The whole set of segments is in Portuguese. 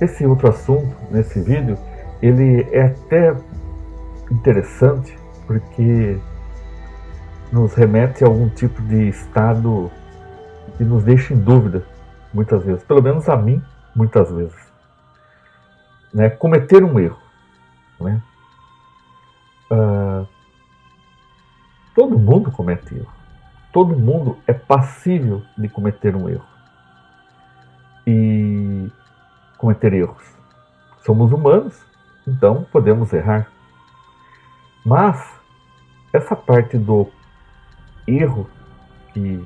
Esse outro assunto, nesse vídeo, ele é até interessante porque nos remete a algum tipo de estado que nos deixa em dúvida, muitas vezes. Pelo menos a mim, muitas vezes. Né? Cometer um erro. Né? Todo mundo comete erro. Todo mundo é passível de cometer um erro. E cometer erros. Somos humanos, então podemos errar. Mas essa parte do erro que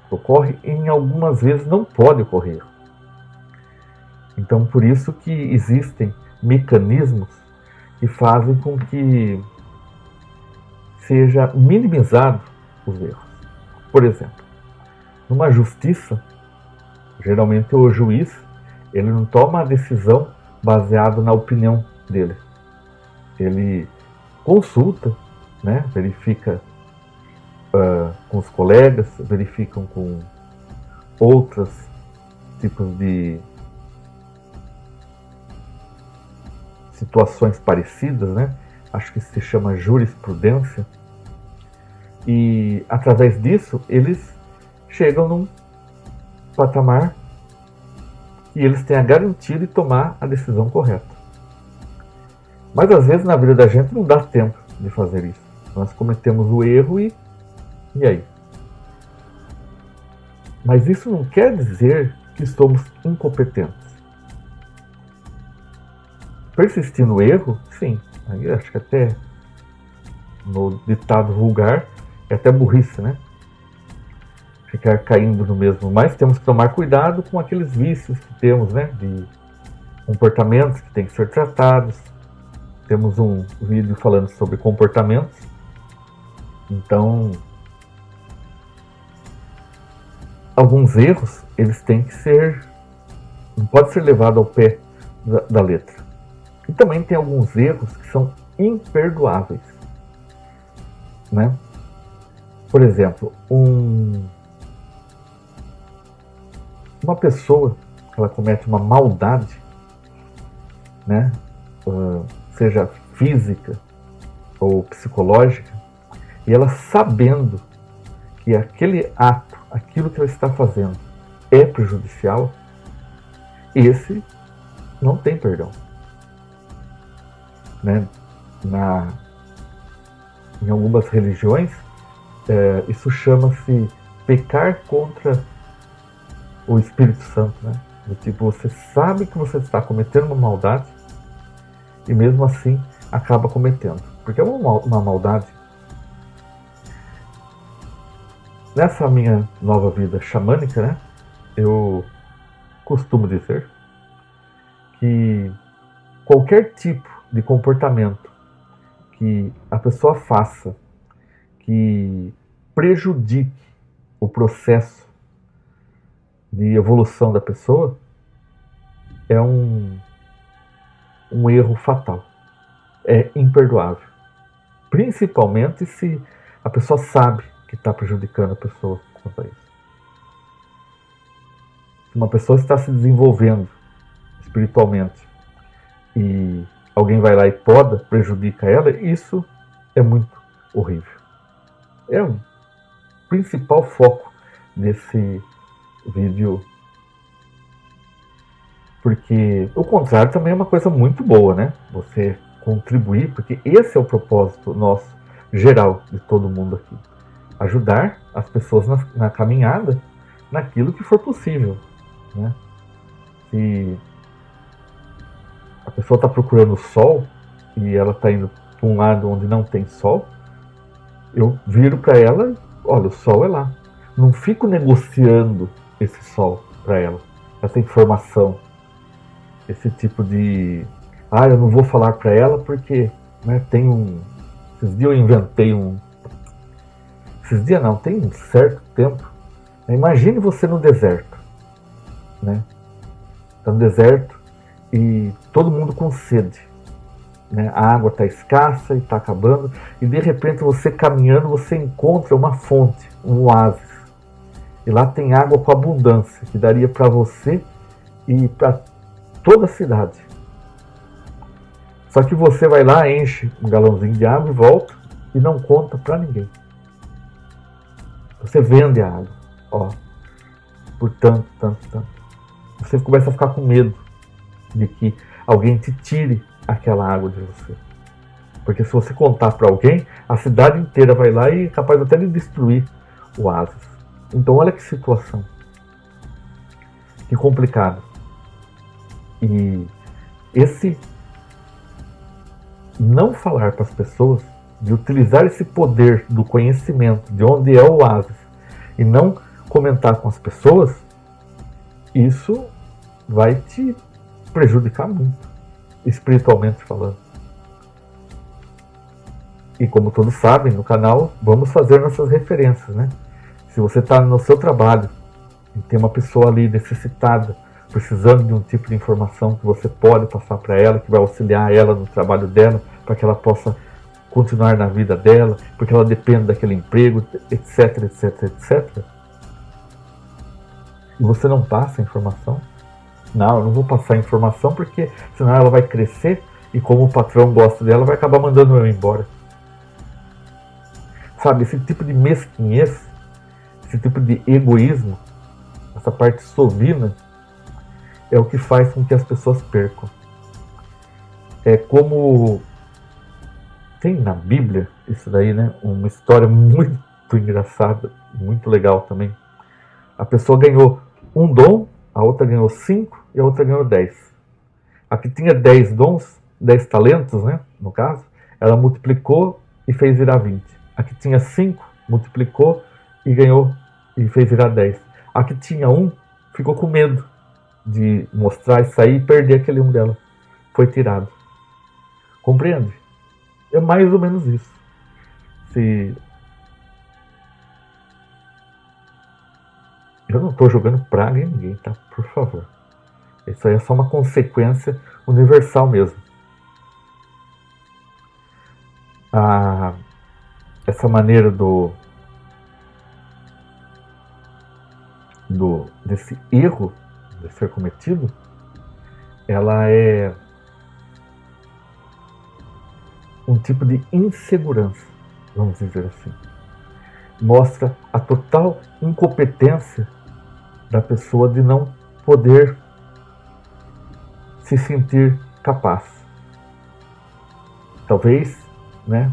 ocorre, em algumas vezes não pode ocorrer. Então por isso que existem mecanismos que fazem com que seja minimizado os erros. Por exemplo, numa justiça, geralmente o juiz ele não toma a decisão baseado na opinião dele. Ele consulta, né, verifica com os colegas, verificam com outros tipos de situações parecidas, né? Acho que se chama jurisprudência. E através disso eles chegam num patamar e eles têm a garantia de tomar a decisão correta. Mas às vezes na vida da gente não dá tempo de fazer isso. Nós cometemos o erro e aí? Mas isso não quer dizer que somos incompetentes. Persistir no erro, sim. Aí acho que até no ditado vulgar é até burrice, né? Ficar caindo no mesmo. Mas temos que tomar cuidado com aqueles vícios que temos, né? De comportamentos que têm que ser tratados. Temos um vídeo falando sobre comportamentos. Então, alguns erros, eles têm que ser... não pode ser levado ao pé da letra. E também tem alguns erros que são imperdoáveis. Né? Por exemplo, uma pessoa, ela comete uma maldade, né? Seja física ou psicológica, e ela sabendo que aquele ato, aquilo que ela está fazendo é prejudicial, esse não tem perdão. Né? Em algumas religiões, isso chama-se pecar contra o Espírito Santo. Né? Do tipo, você sabe que você está cometendo uma maldade e mesmo assim acaba cometendo. Porque é uma maldade. Nessa minha nova vida xamânica, né, eu costumo dizer que qualquer tipo de comportamento que a pessoa faça que prejudique o processo de evolução da pessoa é um erro fatal. É imperdoável. Principalmente se a pessoa sabe que está prejudicando a pessoa quanto a isso. Se uma pessoa está se desenvolvendo espiritualmente e alguém vai lá e poda, prejudica ela, isso é muito horrível. É o principal foco desse vídeo. Porque o contrário também é uma coisa muito boa, né? Você contribuir, porque esse é o propósito nosso, geral, de todo mundo aqui. Ajudar as pessoas na caminhada, naquilo que for possível. Né? Se a pessoa está procurando o sol e ela está indo para um lado onde não tem sol, eu viro para ela, olha, o sol é lá. Não fico negociando esse sol para ela, essa informação, esse tipo de... eu não vou falar para ela porque, né, tem esses dias eu inventei esses dias não, tem um certo tempo. Imagine você no deserto, né? Está no deserto e todo mundo com sede, né? A água está escassa e está acabando, e de repente você caminhando, você encontra uma fonte, um oásis, e lá tem água com abundância, que daria para você e para toda a cidade. Só que você vai lá, enche um galãozinho de água e volta e não conta para ninguém. Você vende a água, ó, por tanto. Você começa a ficar com medo de que alguém te tire aquela água de você. Porque se você contar para alguém, a cidade inteira vai lá e é capaz até de destruir o oásis. Então olha que situação. Que complicado. E esse não falar para as pessoas, de utilizar esse poder do conhecimento, de onde é o oásis, e não comentar com as pessoas, isso vai te prejudicar muito, espiritualmente falando. E como todos sabem, no canal, vamos fazer nossas referências, né? Se você está no seu trabalho e tem uma pessoa ali necessitada, precisando de um tipo de informação que você pode passar para ela, que vai auxiliar ela no trabalho dela, para que ela possa continuar na vida dela, porque ela depende daquele emprego, etc. E você não passa a informação? Não, eu não vou passar a informação porque senão ela vai crescer e como o patrão gosta dela, vai acabar mandando eu embora. Sabe, esse tipo de mesquinhez, esse tipo de egoísmo, essa parte sovina, é o que faz com que as pessoas percam. É como tem na Bíblia, isso daí, né? Uma história muito engraçada, muito legal também. A pessoa ganhou um dom, a outra ganhou 5 e a outra ganhou 10. A que tinha 10 dons, 10 talentos, né? No caso, ela multiplicou e fez virar 20. A que tinha 5 multiplicou e ganhou e fez virar 10. A que tinha 1 ficou com medo de mostrar e sair e perder aquele 1 dela. Foi tirado. Compreende? É mais ou menos isso. Eu não estou jogando praga em ninguém, tá? Por favor. Isso aí é só uma consequência universal mesmo. Essa maneira desse erro de ser cometido, ela é um tipo de insegurança, vamos dizer assim. Mostra a total incompetência da pessoa de não poder se sentir capaz. Talvez, né,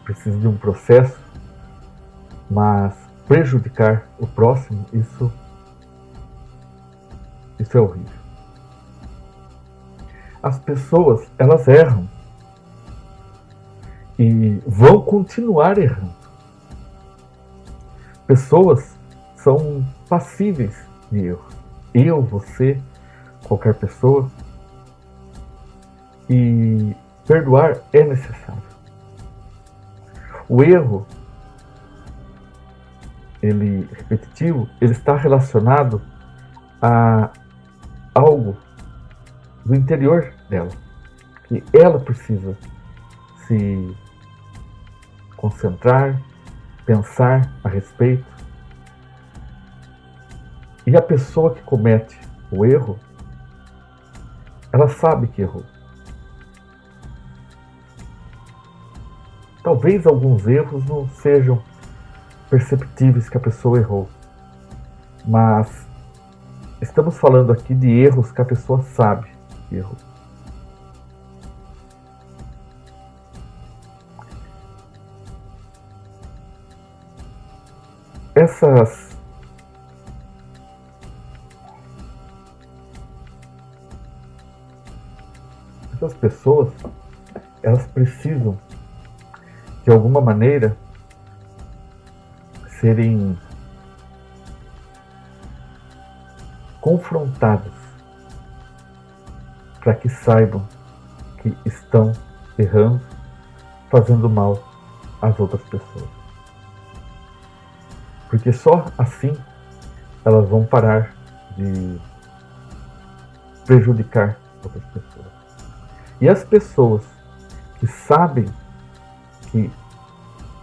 precise de um processo, mas prejudicar o próximo, isso é horrível. As pessoas, elas erram e vão continuar errando. Pessoas são passíveis de erro. Eu, você, qualquer pessoa. E perdoar é necessário. O erro, ele repetitivo, ele está relacionado a algo do interior dela, que ela precisa se concentrar, pensar a respeito. E a pessoa que comete o erro, ela sabe que errou. Talvez alguns erros não sejam perceptíveis que a pessoa errou, mas estamos falando aqui de erros que a pessoa sabe que errou. Essas pessoas, elas precisam de alguma maneira serem confrontadas para que saibam que estão errando, fazendo mal às outras pessoas. Porque só assim elas vão parar de prejudicar outras pessoas. E as pessoas que sabem que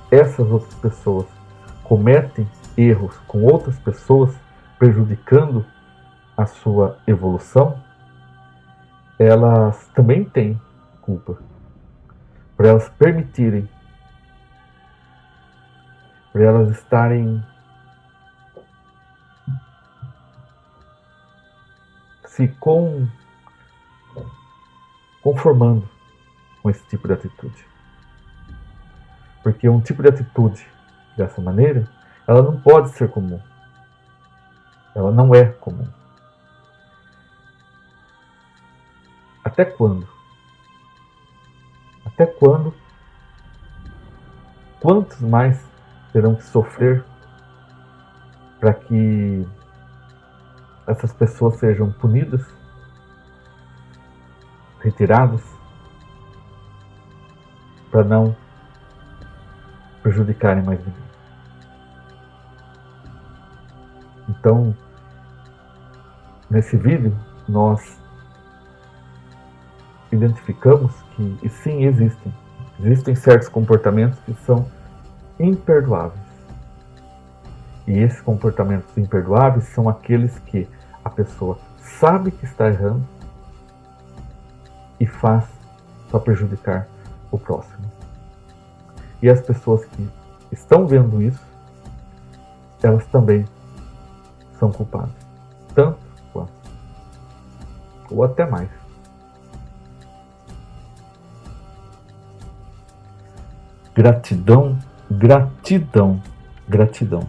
essas outras pessoas cometem erros com outras pessoas, prejudicando a sua evolução, elas também têm culpa. Por elas permitirem, por elas estarem se conformando com esse tipo de atitude. Porque um tipo de atitude dessa maneira, ela não pode ser comum. Ela não é comum. Até quando? Até quando? Quantos mais terão que sofrer para que essas pessoas sejam punidas, retiradas, para não prejudicarem mais ninguém? Então, nesse vídeo, nós identificamos que, e sim, existem certos comportamentos que são imperdoáveis. E esses comportamentos imperdoáveis são aqueles que a pessoa sabe que está errando e faz para prejudicar o próximo. E as pessoas que estão vendo isso, elas também são culpadas, tanto quanto, ou até mais. Gratidão, gratidão, gratidão.